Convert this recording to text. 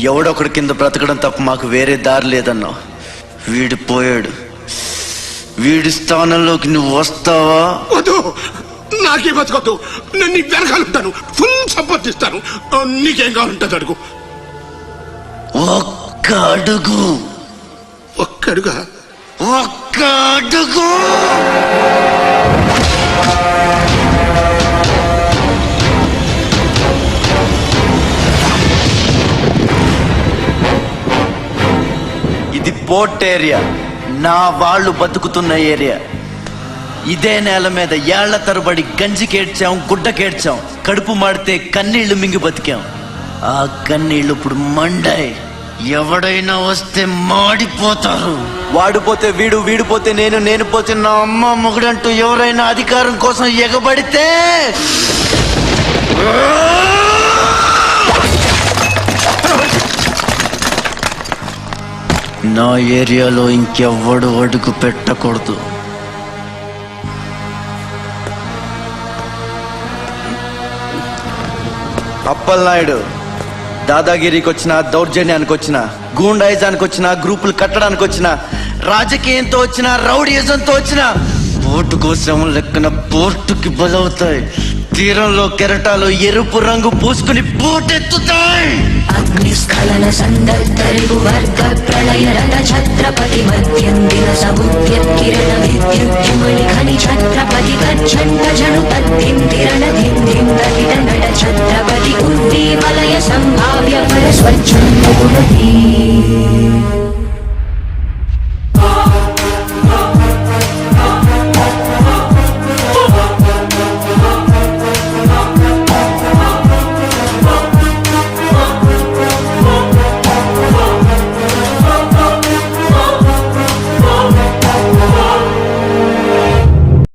ఎవడొకడి కింద బ్రతకడం తప్ప మాకు వేరే దారి లేదన్నా. వీడు పోయాడు, వీడి స్థానంలోకి నువ్వు వస్తావా? వద్దు, నాకే బతకొద్దు. నేను నీ వెనకాలంటాను, ఫుల్ సపోర్ట్ ఇస్తాను. నీకేం కావాలంటుంది అడుగు. ఒక్క అడుగు. ఒక్క అడుగా? ఒక్క అడుగు. ఇది పోర్ట్ ఏరియా, నా వాళ్ళు బతుకుతున్న ఏరియా. ఇదే నేల మీద ఏళ్ల తరబడి గంజికేడ్చాం, గుడ్డకేడ్చాం, కడుపు మాడితే కన్నీళ్లు మింగి బతికాం. ఆ కన్నీళ్లు ఇప్పుడు మండాయి. ఎవడైనా వస్తే మాడిపోతారు. వాడిపోతే వీడు, వీడిపోతే నేను, నేను పోతే నా అమ్మ మొగుడంటూ ఎవరైనా అధికారం కోసం ఎగబడితే నా ఏరియాలో ఇంకెవ్వడు అడుగు పెట్టకూడదు. అప్పలనాయుడు దాదాగిరికి వచ్చిన, దౌర్జన్యానికి వచ్చిన, గూండాయిజానికి వచ్చిన, గ్రూపులు కట్టడానికి వచ్చిన, రాజకీయంతో వచ్చిన, రౌడీయిజంతో వచ్చిన, ఓటు కోసం లెక్కన పోర్టుకి బలవుతాయి. తీరంలో కెరటాలు ఎరుపు రంగు పూసుకుని పోటెత్తుతాయి. అగ్నిస్ఖలన సందర్భరిగు వర్గ ప్రళయ రథ ఛత్రపతి మధ్యందిన సముద్య కిరణ విద్యుజ్జుమణి ఖని ఛత్రపతి గచ్చండ జను తద్దిందిరణ దిందిందరిట నడ ఛత్రపతి ఉద్దీవలయ సంభావ్య పర స్వచ్ఛంద గుణదీ